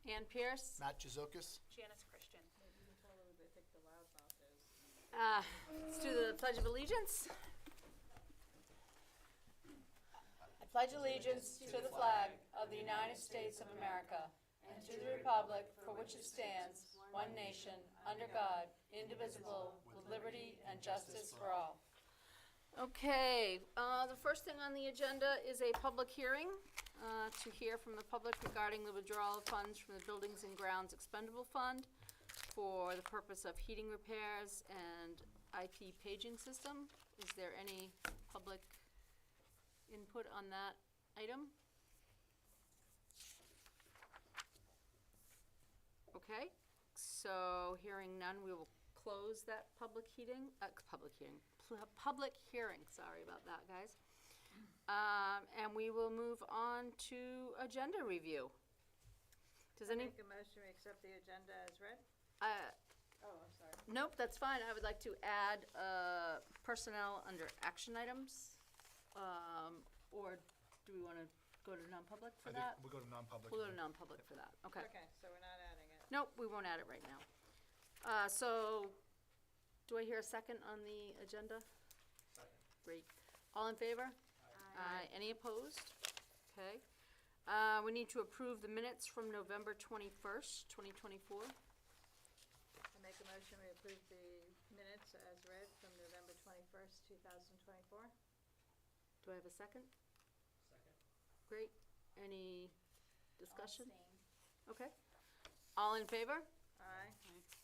Ann Pierce. Matt Jazokis. Janice Christian. Maybe you can tell them what they think the loud mouth is. Let's do the Pledge of Allegiance. I pledge allegiance to the flag of the United States of America and to the republic for which it stands, one nation, under God, indivisible, with liberty and justice for all. Okay, the first thing on the agenda is a public hearing to hear from the public regarding the withdrawal of funds from the Buildings and Grounds Expendable Fund for the purpose of heating repairs and IP paging system. Is there any public input on that item? Okay, so hearing none, we will close that public hearing, sorry about that, guys. And we will move on to agenda review. Does any, Make a motion to accept the agenda as read? Oh, I'm sorry. nope, that's fine. I would like to add personnel under action items. Or do we want to go to non-public for that? I think we'll go to non-public. We'll go to non-public for that, okay. Okay, so we're not adding it. Nope, we won't add it right now. So, do I hear a second on the agenda? Second. Great. All in favor? Aye. Any opposed? Okay. We need to approve the minutes from November 21st, 2024. I make a motion we approve the minutes as read from November 21st, 2024. Do I have a second? Second. Great. Any discussion? Okay. All in favor? Aye.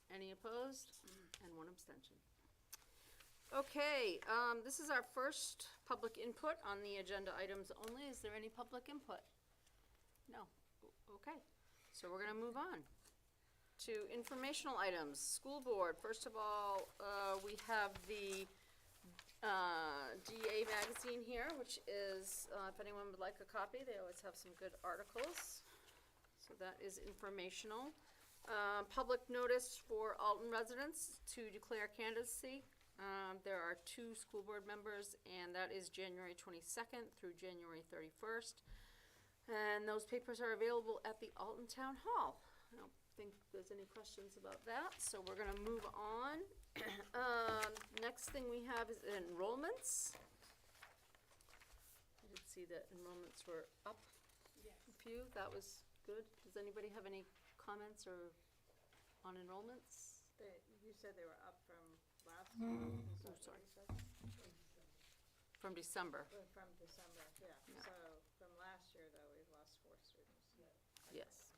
Any opposed? And one abstention. Okay, this is our first public input on the agenda items only. Is there any public input? No. Okay, so we're gonna move on to informational items. School board, first of all, we have the DA magazine here, which is, if anyone would like a copy, they always have some good articles. So that is informational. Public notice for Alton residents to declare candidacy. There are 2 school board members, and that is January 22nd through January 31st. And those papers are available at the Alton Town Hall. I don't think there's any questions about that, so we're gonna move on. Next thing we have is enrollments. I did see that enrollments were up a few. That was good. Does anybody have any comments or on enrollments? You said they were up from last month? Is that what sorry. you said? From December, From December, yeah. Yeah. So from last year, though, we've lost 4 students. yes.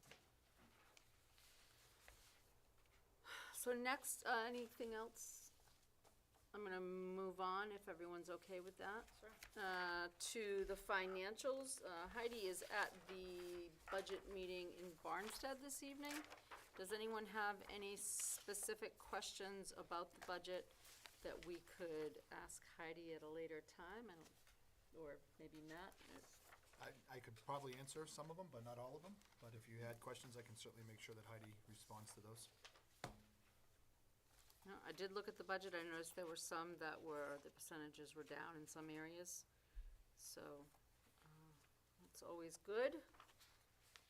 So next, anything else? I'm gonna move on if everyone's okay with that. Sure. To the financials, Heidi is at the budget meeting in Barnstead this evening. Does anyone have any specific questions about the budget that we could ask Heidi at a later time, or maybe Matt? I could probably answer some of them, but not all of them. But if you had questions, I can certainly make sure that Heidi responds to those. No, I did look at the budget. I noticed there were some that were, the percentages were down in some areas. So, that's always good.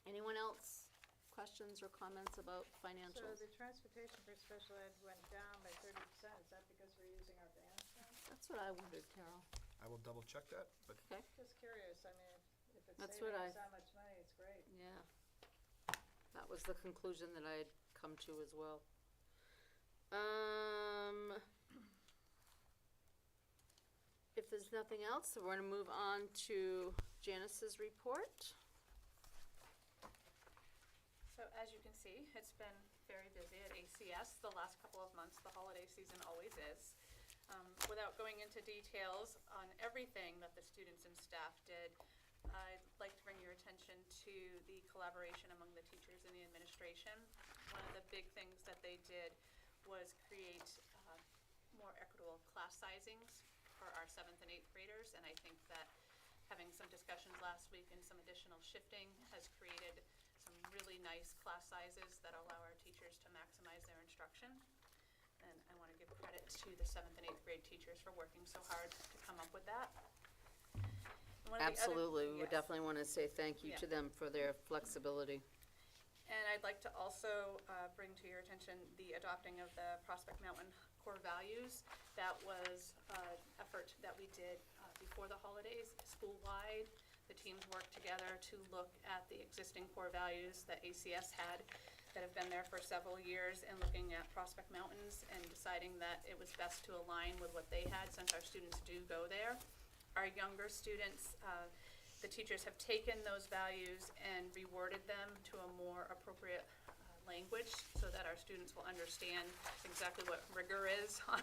Anyone else? Questions or comments about So financials? the transportation for special ed went down by 30%. Is that because we're using our vans now? That's what I wondered, Carol. I will double check that, but Okay, Just curious. I mean, if it's That's saving what us that much money, it's great. yeah. That was the conclusion that I had come to as well. If there's nothing else, we're gonna move on to Janice's report. So as you can see, it's been very busy at ACS the last couple of months. The holiday season always is. Without going into details on everything that the students and staff did, I'd like to bring your attention to the collaboration among the teachers and the administration. One of the big things that they did was create more equitable class sizings for our 7th and 8th graders, and I think that having some discussions last week and some additional shifting has created some really nice class sizes that allow our teachers to maximize their instruction. And I want to give credit to the 7th and 8th grade teachers for working so hard to come up with that. Absolutely, we would Yes. definitely want to say thank you Yeah. to them for their flexibility. And I'd like to also bring to your attention the adopting of the Prospect Mountain core values. That was an effort that we did before the holidays, school-wide. The teams worked together to look at the existing core values that ACS had that have been there for several years, and looking at Prospect Mountains and deciding that it was best to align with what they had, since our students do go there. Our younger students, the teachers have taken those values and reworded them to a more appropriate language, so that our students will understand exactly what rigor is on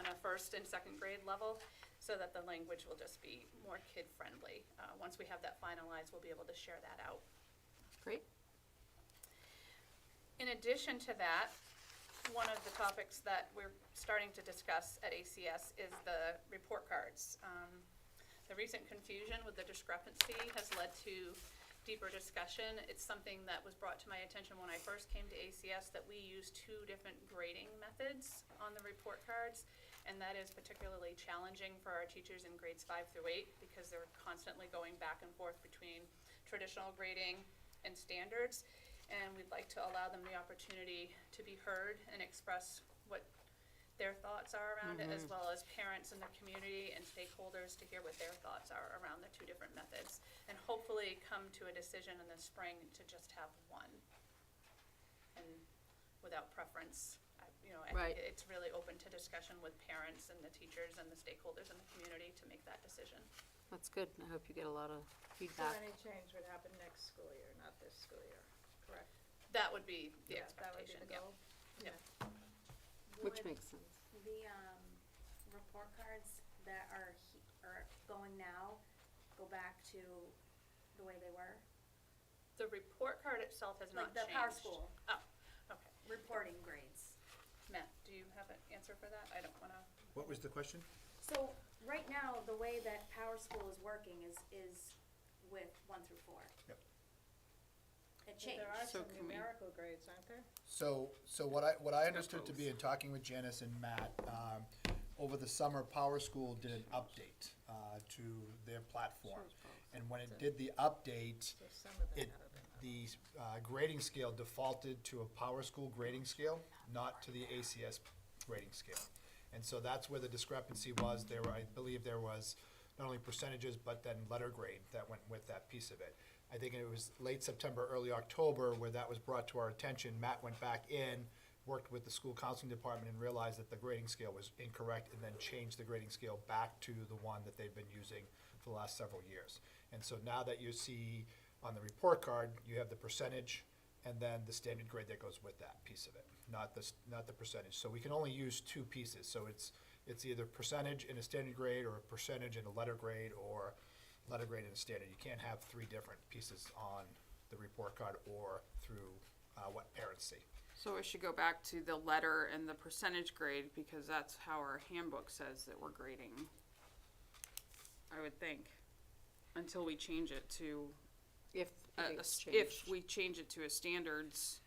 a first and second grade level, so that the language will just be more kid-friendly. Once we have that finalized, we'll be able to share that out. Great. In addition to that, one of the topics that we're starting to discuss at ACS is the report cards. The recent confusion with the discrepancy has led to deeper discussion. It's something that was brought to my attention when I first came to ACS, that we use 2 different grading methods on the report cards, and that is particularly challenging for our teachers in grades 5 through 8, because they're constantly going back and forth between traditional grading and standards. And we'd like to allow them the opportunity to be heard and express what their thoughts are around it, as well as parents in the community and stakeholders to hear what their thoughts are around the 2 different methods, and hopefully come to a decision in the spring to just have one, and without preference. I Right. think it's really open to discussion with parents and the teachers and the stakeholders in the community to make that decision. That's good. I hope you get a lot of So feedback. any change would happen next school year, not this school year, correct? That would be the Yeah, that would be expectation, the yeah. goal. Yep. Which Would makes sense. the report cards that are going now go back to the way they were? The report card itself has not Like the changed. Power School Oh, okay. reporting grades. Matt, do you have an answer for that? I don't wanna. What was the question? So right now, the way that Power School is working is with 1 through 4. Yep. It But changed. there are So some can we- numerical grades, aren't there? So what I understood to be in talking with Janice and Matt, over the summer, Power School did an update to their platform. And when it did the update, So some of them it, have been. the grading scale defaulted to a Power School grading scale, not to the ACS grading scale. And so that's where the discrepancy was. I believe there was not only percentages, but then letter grade that went with that piece of it. I think it was late September, early October, where that was brought to our attention. Matt went back in, worked with the school counseling department, and realized that the grading scale was incorrect, and then changed the grading scale back to the one that they've been using for the last several years. And so now that you see on the report card, you have the percentage and then the standard grade that goes with that piece of it, not the percentage. So we can only use 2 pieces. So it's either percentage in a standard grade, or a percentage in a letter grade, or letter grade in a standard. You can't have 3 different pieces on the report card or through what parents see. So it should go back to the letter and the percentage grade, because that's how our handbook says that we're grading. I would think, until we change it to If it's changed. if we change it to a standards,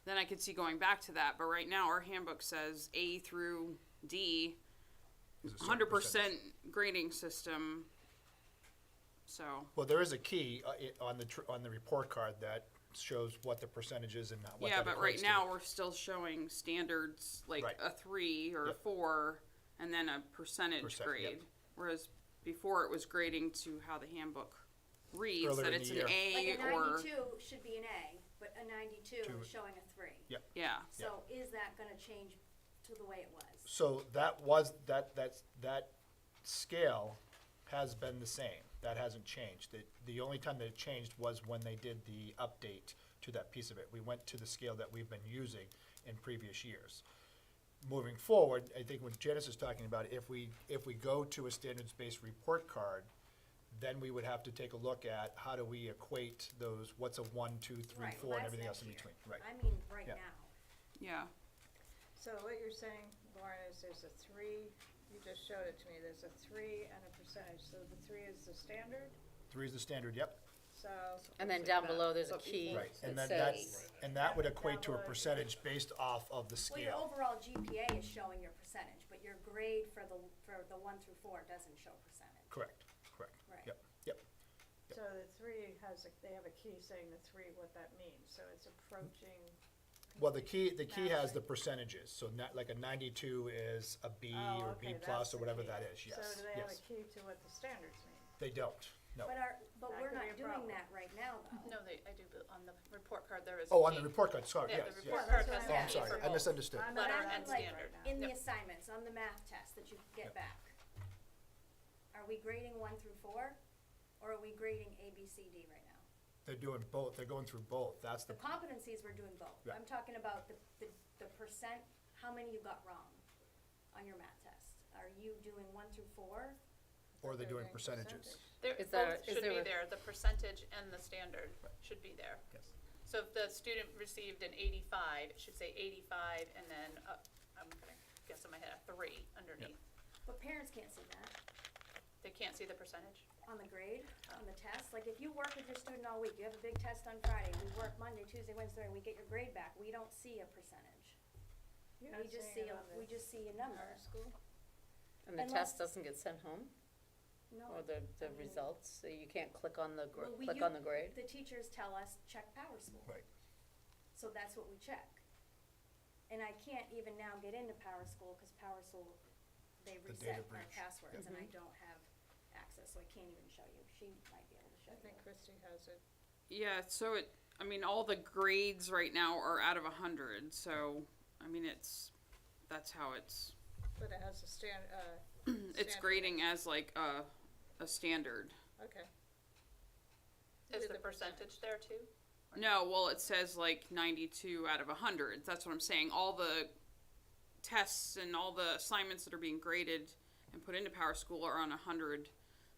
then I could see going back to that. But right now, our handbook says A through D, Is a certain 100% grading system. So, Well, there is a key on the report card that shows what the percentage is and what yeah, that but right equates to. now, we're still showing standards like Right. a 3 or a Yep. 4, and then a percentage Yep. grade. Whereas before, it was grading to how the handbook reads, Earlier that in it's the an year. Like A a or, 92 should be an A, but a 92 Two. is showing a 3. yeah. So is that gonna change to the way it was? So that scale has been the same. That hasn't changed. The only time that it changed was when they did the update to that piece of it. We went to the scale that we've been using in previous years. Moving forward, I think what Janice is talking about, if we go to a standards-based report card, then we would have to take a look at how do we equate those, what's a 1, 2, 3, Right, 4, well, and that's everything else next in year. between. Right. I mean, right Yeah. now. Yeah. So what you're saying, Lauren, is there's a 3, you just showed it to me, there's a 3 and a percentage, so the 3 is the standard, 3 is the standard, yep. so. And then let's down think about- below, there's a But key Right, and that then says, that would equate to a percentage based off of the Well, your scale. overall GPA is showing your percentage, but your grade for the 1 through 4 doesn't show percentage. Correct, Right. yep, yep. So the three they have a key saying the three, what that means, so it's approaching. Well, the key has the Mastery. percentages, so not, like a 92 is a B Oh, or okay, B plus that's or the whatever key. that is, yes, So do they have a yes. key to what the standards mean? They don't, no. But That we're could not be a doing problem. that right now, though. No, I do, on the report card, there is. Oh, a on the key. report card, sorry, Yeah, yes, the yes. report Yeah, card that's has what Oh, a I'm key sorry, for I both. misunderstood. I'm Letter asking and like standard. right now. In the Yep. assignments, on the math test that you get Yep. back, are we grading 1 through 4? Or are we grading A, B, C, D right now? They're doing both, they're going through both, that's The the, competencies, we're doing both. Yeah. I'm talking about the percent, how many you got wrong on your math test. Are you doing 1 through 4? or they're doing doing percentages. There, Is there- both is should there be a- there, the percentage and the standard should be there. Yes. So if the student received an 85, it should say 85 and then, I'm gonna guess in my head, a 3 underneath. But parents can't see that They can't see the percentage? on the grade, on the test. Like, if you work with your student all week, you have a big test on Friday, we work Monday, Tuesday, Wednesday, and we get your grade back, we don't see a percentage. You're We not just seeing see it a, on we the just see a number. power school? And the Unless- test doesn't get sent home, No. or the I mean- results, so you can't click on the, Well, we click u- on the grade? The teachers tell us, check Power School. Right. So that's what we check. And I can't even now get into Power School, cause Power School, they The data reset my breach. passwords and I Mhm. don't have access, so I can't even show you. She might be able to show I you. think Christie has it. Yeah, so I mean, all the grades right now are out of 100, so, I mean, that's how it's But it has a it's standard. grading as like a standard. Okay. Is Do the the percentage there too? No, well, it says like 92 out of 100. That's what I'm saying. All the tests and all the assignments that are being graded and put into Power School are on a 100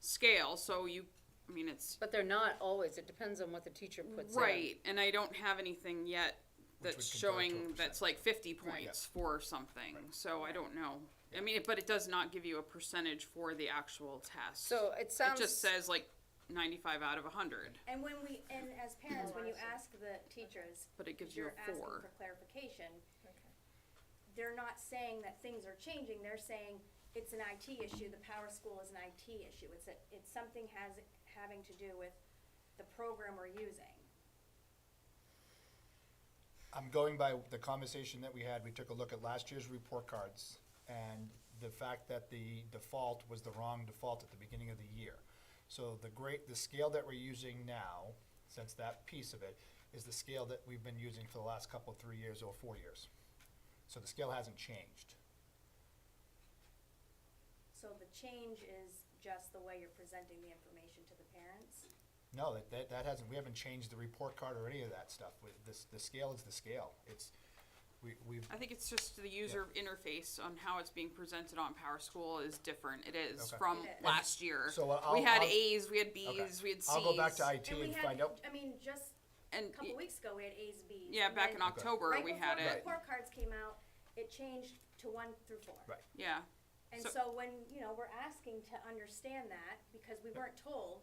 scale. So I mean, it's But they're not always, it depends on what the teacher puts in. right. And I don't have anything yet Which that's would convert to a showing that's like 50 Right, points for something. So I don't know. I mean, but it does not give you a percentage for the actual test. So it sounds. It just says like 95 out of 100, And and as parents, when you ask the teachers, but it gives cause you you're a asking 4. for clarification, Okay. they're not saying that things are changing, they're saying it's an IT issue, the Power School is an IT issue, it's something having to do with the program we're using. I'm going by the conversation that we had, we took a look at last year's report cards, and the fact that the default was the wrong default at the beginning of the year. So the scale that we're using now, since that piece of it, is the scale that we've been using for the last couple, 3 years or 4 years. So the scale hasn't changed. So the change is just the way you're presenting the information to the parents? No, that hasn't, we haven't changed the report card or any of that stuff. The scale is the scale. We've, I think it's just the user interface on how it's being presented on Power School is different. It is Okay. from It is. last year. So we had I'll- A's, we had B's, okay. we had C's. I'll go back to IT And we and had, find out. I mean, just and a couple weeks ago, we had A's, B's. yeah, and back then in October right we had before the it. report cards came out, it changed to 1 through 4. Right. Yeah, And So- so when, we're asking to understand that, because we weren't told,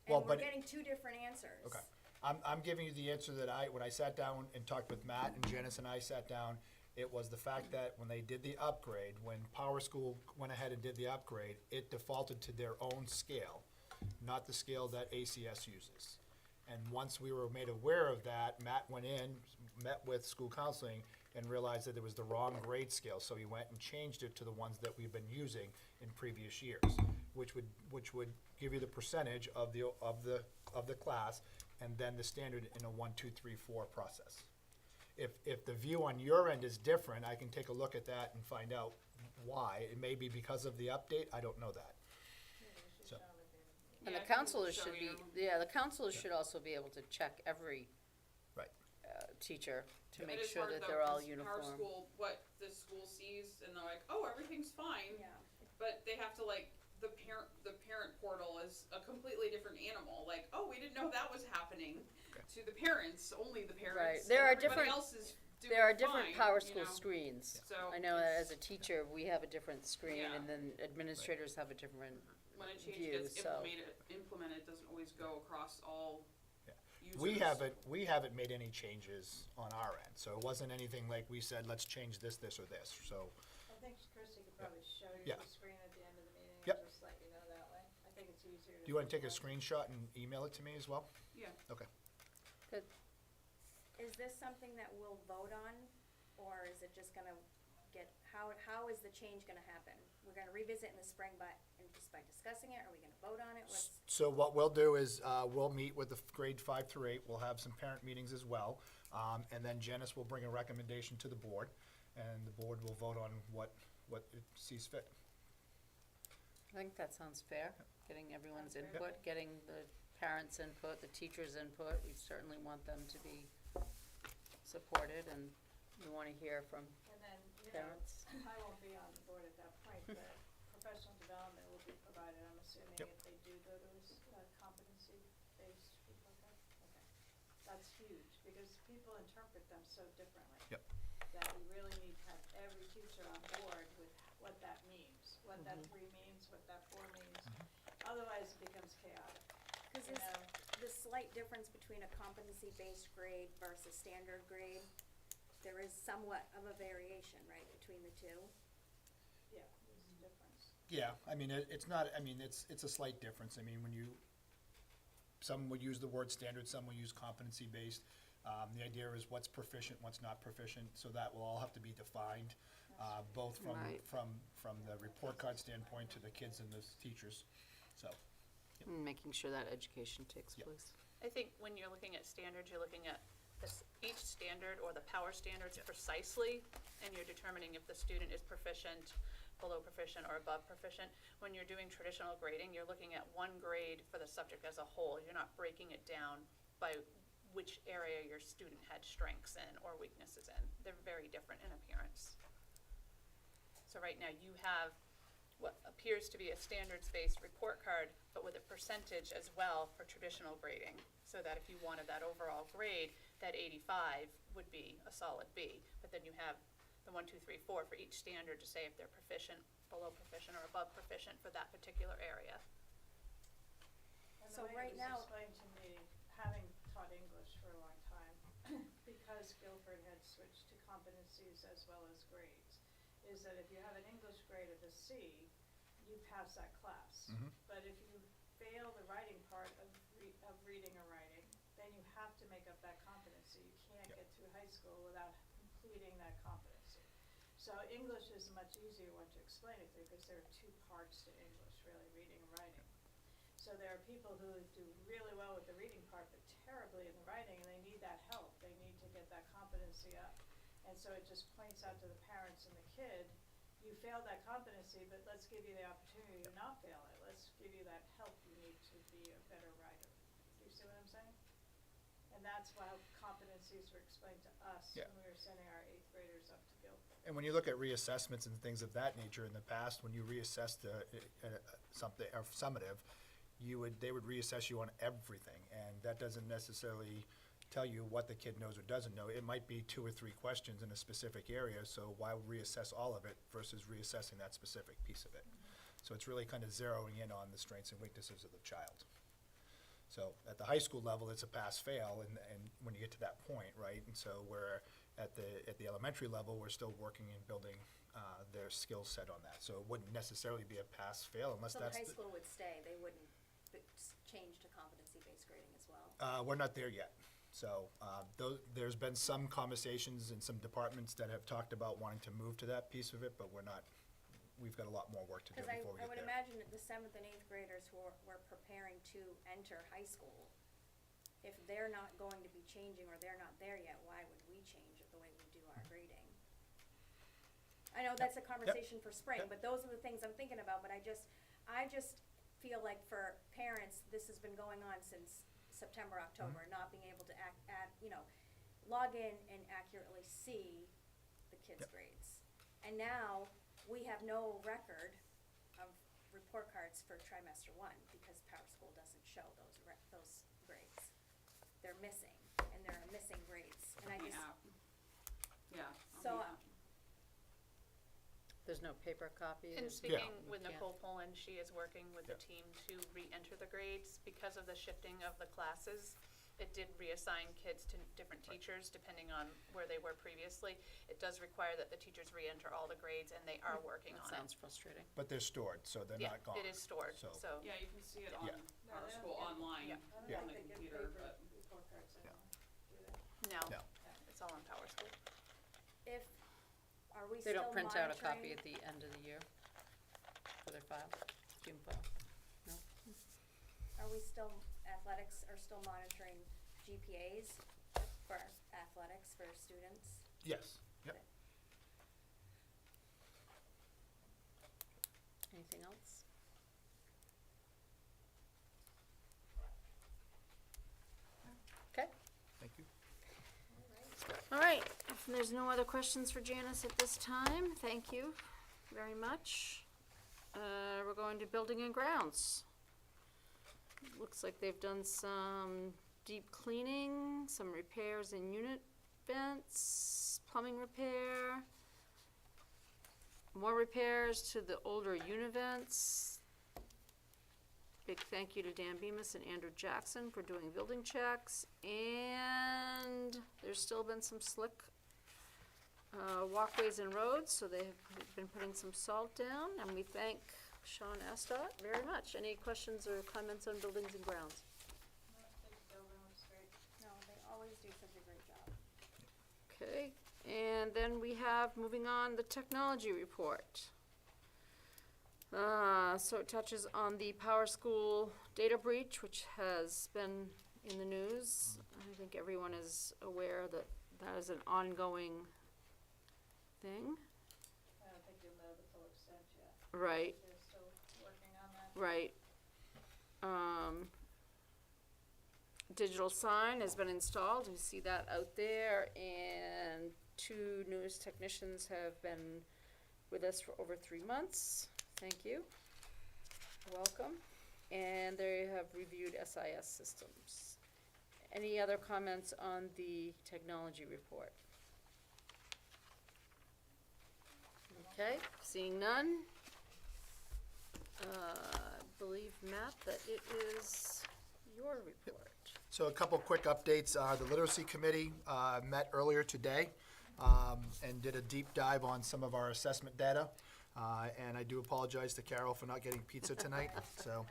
Well, and we're but- getting 2 different answers. Okay. I'm giving you the answer that when I sat down and talked with Matt and Janice and I sat down, it was the fact that when they did the upgrade, when Power School went ahead and did the upgrade, it defaulted to their own scale, not the scale that ACS uses. And once we were made aware of that, Matt went in, met with school counseling, and realized that it was the wrong grade scale, so he went and changed it to the ones that we've been using in previous years, which would give you the percentage of the class, and then the standard in a 1, 2, 3, 4 process. If the view on your end is different, I can take a look at that and find out why. It may be because of the update, I don't know that. So, And Yeah, the I can counselors show should be, you. the counselors should also be able to check every right. teacher to It make is sure hard that though, they're all 'cause Power uniform. School, what the school sees, and they're like, oh, everything's fine. Yeah. But they have to the parent portal is a completely different animal. Like, oh, we didn't know that was happening to the parents, only the parents. Right. and There are everybody different- else is doing There are different fine, Power you School know? screens. So I know that it's- as a teacher, we have a different screen, Yeah. and then administrators have a different. when a change view, gets so- implemented, it doesn't always go across all Yeah. users. We haven't made any changes on our end, so it wasn't anything like we said, let's change this, this, or this, so. I think Christie could probably show you Yeah. the screen at the end of the meeting Yep. and just let you know that way. I think it's easier Do you wanna take a screenshot and email it to me as well? Yeah. Okay. Good. Is this something that we'll vote on, or is it just gonna get, how is the change gonna happen? We're gonna revisit in the spring, but, and just by discussing it, are we gonna vote on it? What's, So what we'll do is, we'll meet with the grade 5 through 8, we'll have some parent meetings as well, and then Janice will bring a recommendation to the board, and the board will vote on what it sees fit. I think that sounds fair, getting everyone's Sounds fair. input, getting the parents' input, the teachers' input. We certainly want them to be supported, and we wanna hear from And then, you know, parents. I won't be on the board at that point, but professional development will be provided, I'm assuming, Yep. if they do go to a competency-based report card? Okay. That's huge, because people interpret them so differently. Yep. That we really need to have every teacher on board with what that means, what that 3 means, what that 4 means. Otherwise, it becomes chaotic, cause you is know? the slight difference between a competency-based grade versus standard grade, there is somewhat of a variation, right, between the two? Yeah, there's a difference. Yeah, I mean, it's not, I mean, it's a slight difference. I mean, some would use the word standard, some will use competency-based. The idea is what's proficient, what's not proficient, so that will all have to be defined, both Right. from the report card standpoint to the kids and the teachers, so. Making sure that education takes Yep. place. I think when you're looking at standards, you're looking at each standard or the power standards precisely, and you're determining if the student is proficient, below proficient, or above proficient. When you're doing traditional grading, you're looking at one grade for the subject as a whole. You're not breaking it down by which area your student had strengths in or weaknesses in. They're very different in appearance. So right now, you have what appears to be a standards-based report card, but with a percentage as well for traditional grading, so that if you wanted that overall grade, that 85 would be a solid B. But then you have the 1, 2, 3, 4 for each standard to say if they're proficient, below proficient, or above proficient for that particular area. And So the way right it now- was explained to me, having taught English for a long time, because Guilford had switched to competencies as well as grades, is that if you have an English grade of a C, you pass that class. But if you fail the writing part of reading or writing, then you have to make up that competency. You can't Yep. get through high school without completing that competency. So English is a much easier one to explain it to, because there are 2 parts to English, really, reading and writing. So there are people who do really well with the reading part, but terribly in the writing, and they need that help. They need to get that competency up. And so it just points out to the parents and the kid, you failed that competency, but let's give you the opportunity to not fail it. Let's give you that help you need to be a better writer. Do you see what I'm saying? And that's how competencies were explained to us Yeah. when we were sending our 8th graders up to Guilford. And when you look at reassessments and things of that nature in the past, when you reassessed something, or summative, they would reassess you on everything, and that doesn't necessarily tell you what the kid knows or doesn't know. It might be 2 or 3 questions in a specific area, so why reassess all of it versus reassessing that specific piece of it? So it's really kind of zeroing in on the strengths and weaknesses of the child. So at the high school level, it's a pass-fail, and when you get to that point, right? And so we're at the elementary level, we're still working and building their skill set on that. So it wouldn't necessarily be a pass-fail unless So that's high the. school would stay, they wouldn't change to competency-based grading as well? We're not there yet. So, there's been some conversations in some departments that have talked about wanting to move to that piece of it, but we've got a lot more work to do Cause before we I get would there. imagine that the 7th and 8th graders who were preparing to enter high school, if they're not going to be changing or they're not there yet, why would we change it the way we do our grading? I know that's a conversation for spring, Yep. but those are the things I'm thinking about, but I just feel like for parents, this has been going on since September, October, not being able to log in and accurately see the kids' Yep. grades. And now, we have no record of report cards for trimester 1, because Power School doesn't show those grades. They're missing, and there are missing grades, and I On the just, app. Yeah. on So, the app. There's no paper copy? And there's- speaking you with can't- Nicole Poland, she is working with the Yep. team to re-enter the grades because of the shifting of the classes. it did reassign kids to different teachers depending on where they were previously. It does require that the teachers re-enter all the grades, and they are working That on it. sounds frustrating. But they're stored, so they're Yeah, not gone. it is stored, So- so, Yeah, you can see it on Yeah. Power School online Yeah. I don't Yeah. on think the they get computer, paper but. report cards Yeah. anymore, do they? no, No. it's all on Power School. If, are we They still don't print out a copy monitoring- at the end of the year for their file, June file. Are we still, athletics are still monitoring GPAs for athletics for students? Yes, yep. Anything else? Okay. Thank you. All right, if there's no other questions for Janice at this time, thank you very much. We're going to building and grounds. Looks like they've done some deep cleaning, some repairs in unit vents, plumbing repair, more repairs to the older univents. Big thank you to Dan Bemis and Andrew Jackson for doing building checks, and there's still been some slick walkways and roads, so they've been putting some salt down, and we thank Sean Astott very much. Any questions or comments on buildings and grounds? No, I think the building looks great. No, they always do such a great job. Okay, and then we have, moving on, the technology report. So it touches on the Power School data breach, which has been in the news. I think everyone is aware that that is an ongoing thing. I don't think you'll know the full extent yet. Right, They're still working on that. right. Digital sign has been installed, you see that out there, and 2 newest technicians have been with us for over 3 months. Thank you. Welcome. And they have reviewed SIS systems. Any other comments on the technology report? Okay, seeing none. I believe, Matt, that it is your report. So a couple quick updates. The Literacy Committee met earlier today and did a deep dive on some of our assessment data. And I do apologize to Carol for not getting pizza tonight. So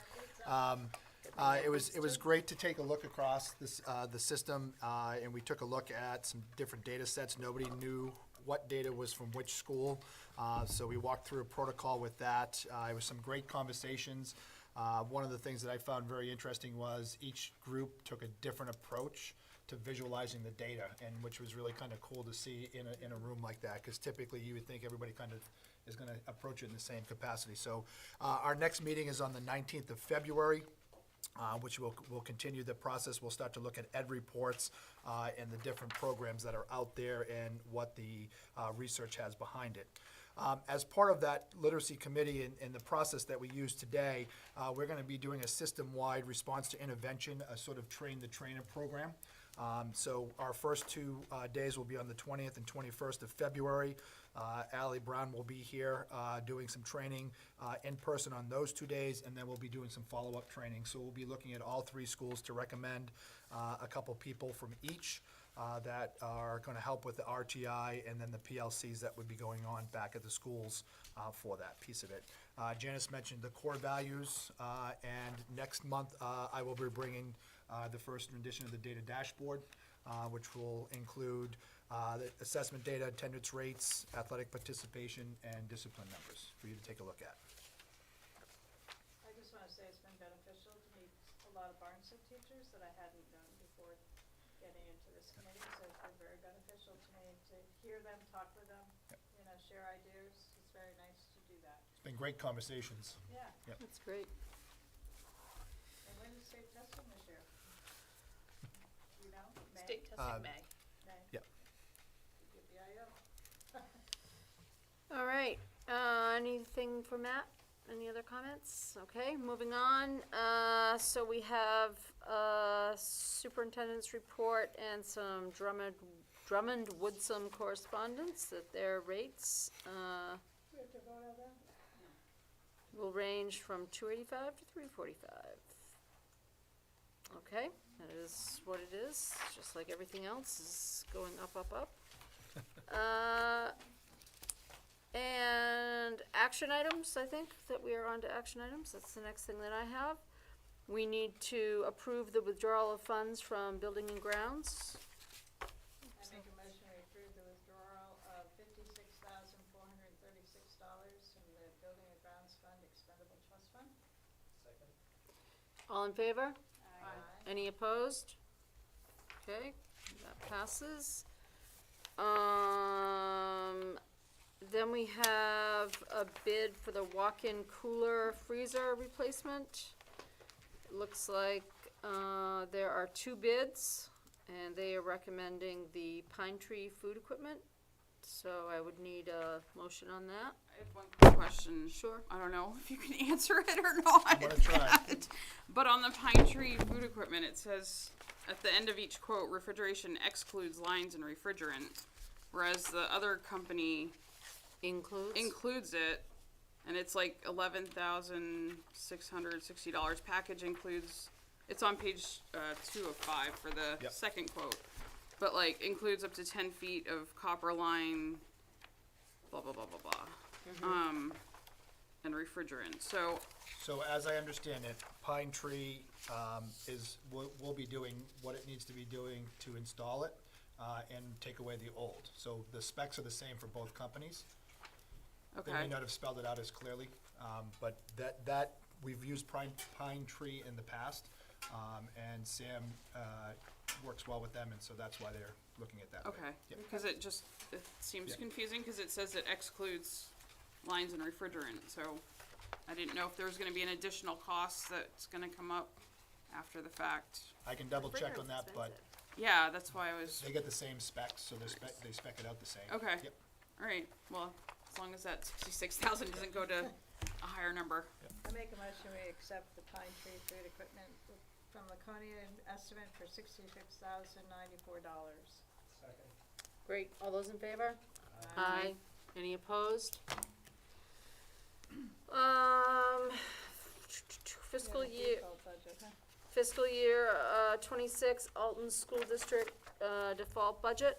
it was great to take a look across this, the system, and we took a look at some different data sets. Nobody knew what data was from which school, so we walked through a protocol with that. It was some great conversations. One of the things that I found very interesting was each group took a different approach to visualizing the data, and which was really kind of cool to see in a room like that, because typically you would think everybody kind of is going to approach it in the same capacity. So our next meeting is on the 19th of February, which will continue the process. We'll start to look at ed reports and the different programs that are out there and what the research has behind it. As part of that literacy committee and the process that we use today, we're going to be doing a system-wide response to intervention, a sort of train the trainer program. So our first 2 days will be on the 20th and 21st of February. Allie Brown will be here doing some training in person on those 2 days, and then we'll be doing some follow-up training. So we'll be looking at all 3 schools to recommend a couple people from each that are going to help with the RTI and then the PLCs that would be going on back at the schools for that piece of it. Janice mentioned the core values, and next month I will be bringing the first edition of the data dashboard, which will include the assessment data, attendance rates, athletic participation, and discipline numbers for you to take a look at. I just wanna say it's been beneficial to meet a lot of Barnstable teachers that I hadn't known before getting into this committee, so it's been very beneficial to me to hear them, talk with them, you know, share ideas. It's very nice to do that. It's been great conversations. Yeah, That's great. and when is state testing this year? You know, May? State testing May. May? Yep. Yippee-yi-yo. All right, anything for Matt? Any other comments? Okay, moving on. So we have superintendent's report and some Drummond Woodsum correspondence that their rates We have to vote on that? will range from $285 to $345. Okay, That is what it is, just like everything else is going up, up, up. And action items, I think, that we are on to action items, that's the next thing that I have. We need to approve the withdrawal of funds from building and grounds. I make a motion we approve the withdrawal of $56,436 from the Building and Grounds Fund Expendable Trust Fund. Second. All in favor? Aye. Any opposed? Okay, that passes. Then we have a bid for the walk-in cooler freezer replacement. It looks like, there are 2 bids, and they are recommending the Pine Tree Food Equipment. So I would need a motion on that. I have one quick question. Sure. I don't know if you can answer it or not. I'm gonna try. But on the Pine Tree food equipment, it says at the end of each quote, refrigeration excludes lines and refrigerant, whereas the other company includes it, and it's like $11,660. Package includes. It's on page 2 of 5 for the Yep. second quote, but like includes up to 10 feet of copper line. Blah blah blah blah blah. And refrigerant. So So as I understand it, Pine Tree will be doing what it needs to be doing to install it and take away the old. So the specs are the same for both companies. They may okay. not have spelled it out as clearly, but that we've used Pine Tree in the past, and Sam works well with them, and so that's why they're looking at that. Okay, Yep. because it seems Yeah. confusing, because it says it excludes lines and refrigerant, so I didn't know if there was gonna be an additional cost that's gonna come up after the fact. I can double check on that, but Yeah, that's why I was, they get the same specs, so they spec it out the same. okay, Yep. alright, well, as long as that 66,000 doesn't go to a higher number. I make a motion we accept the Pine Tree Food Equipment from Laconia estimate for $66,094. Second. Great, all those in favor? Aye. Any opposed? Fiscal Yeah, the year, default budget, huh? fiscal year 26 Alton School District default budget.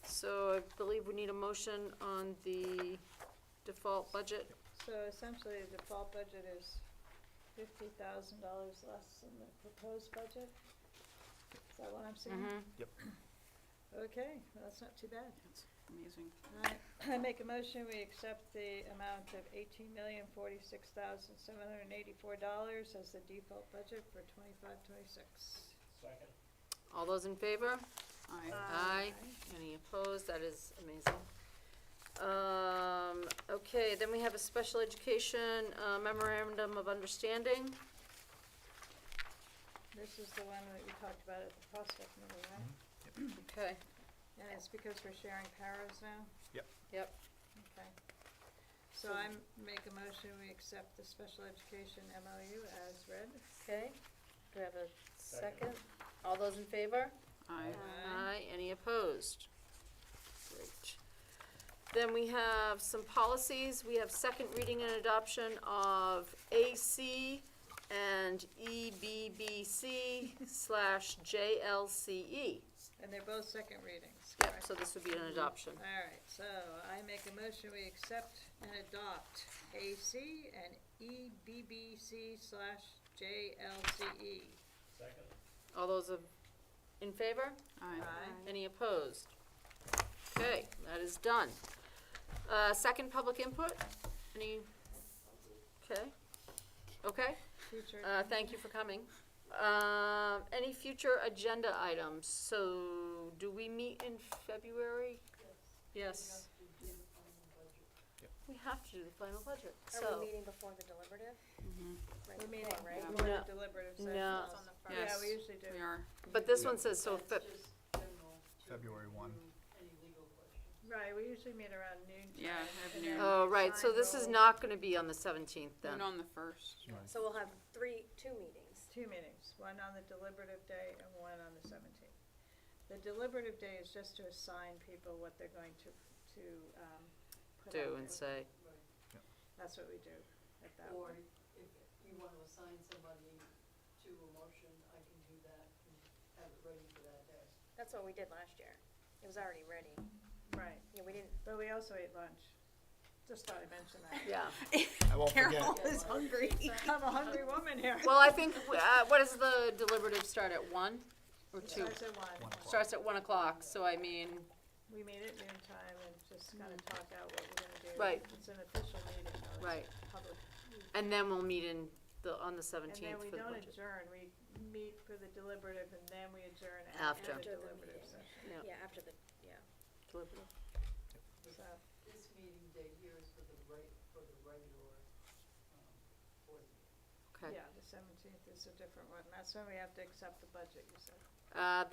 So I believe we need a motion on the default budget. So essentially, the default budget is $50,000 less than the proposed budget? Is that what I'm seeing? Okay, well, that's not too bad. That's amazing. I make a motion, we accept the amount of $18,046,784 as the default budget for 25-26. Second. All those in favor? Aye. Aye. Any opposed? That is amazing. Okay, then we have a special education memorandum of understanding. This is the one that we talked about at the prospect meeting, right? Okay, And it's because we're sharing paras now? yep. Okay. So I make a motion, we accept the special education MOU as read. Okay, do we have a second? All those in favor? Aye. Aye. Any opposed? Great. Then we have some policies. We have second reading and adoption of AC and EBBC/JLCE. And they're both second readings, Yep, correct? so this would be an adoption. All right, so I make a motion, we accept and adopt AC and EBBC/JLCE. Second. All those in favor? Aye. Any opposed? Okay, that is done. Second public input? Any? Okay. Okay, Future. thank you for coming. Any future agenda items? So, do we meet in February? Yes. We have to do the final budget, Are so. we meeting before the deliberative? Right We're meeting before, right? before the No. deliberative session. No. It's on the first. Yeah, Yes, we usually do. we are. But this one says so February 1. Right, we usually meet around noon time. Yeah, I have and noon. then Oh, right, so sign this is roll. not gonna be on the 17th then. Noon on the 1st. So we'll have two meetings. 2 meetings, one on the deliberative day and one on the 17th. The deliberative day is just to assign people what they're going to put out Do there. and say. That's what we do at that Or one. if you want to assign somebody to a motion, That's what we did last year. It was already ready. Right, Yeah, we didn't, but we also ate lunch. Just thought I'd mention that. Yeah. I won't forget. Carol is hungry. I'm a hungry woman here. Well, I think, what does the deliberative start at 1 or 2? Starts at 1. 1 o'clock. Starts at 1 o'clock, so I mean, We meet at noon time and just kind of talk out what we're gonna do. Right. It's an official meeting though. Right. It's public. and then we'll meet on the And 17th then we for the don't budget. adjourn, we meet for the deliberative and then we adjourn After. after After the the deliberative meeting. session. yeah, after the, yeah. Deliberative. So, This meeting date here is for the regular, board meeting. Okay. yeah, the 17th is a different one. That's when we have to accept the budget, you said.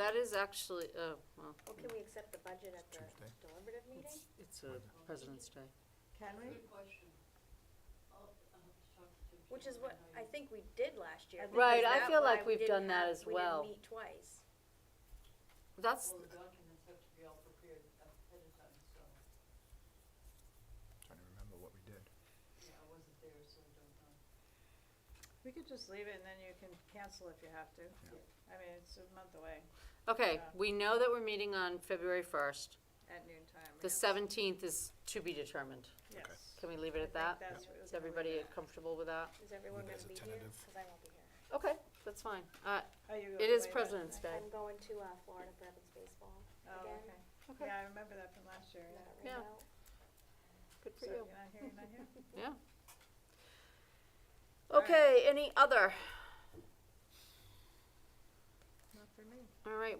That is actually, well, Well, can we accept the budget at the Tuesday. deliberative meeting? it's a President's Day. Can we? Good question. I'll have to talk to Jim. Which is what on I how think we did last year. I think Right, Is I that feel why like we we've didn't done that have- as well. We didn't meet twice. That's, Well, the documents have to be all prepared ahead of time, so, Trying to remember what we did. yeah, I wasn't there, so I don't know. We could just leave it and then you can cancel if you have to. Yeah. I mean, it's a month away okay, Yeah. we know that we're meeting on February 1st. at noon time. The yes. 17th is to be determined. Yes. Can we leave it I at that? think that's what Is we're gonna everybody leave it at. comfortable with that? Is everyone Leave it gonna as a be here? tentative. Cause I won't be here. Okay, that's fine. Are you It going is away that President's night? Day. I'm going to, Florida for Evans baseball Oh, again. okay. Okay. Yeah, I remember that from last year, Is yeah. that Yeah. ring out? Good for So you. you're not here, you're not here? Yeah. All right. Okay, any other? Not for me. All right,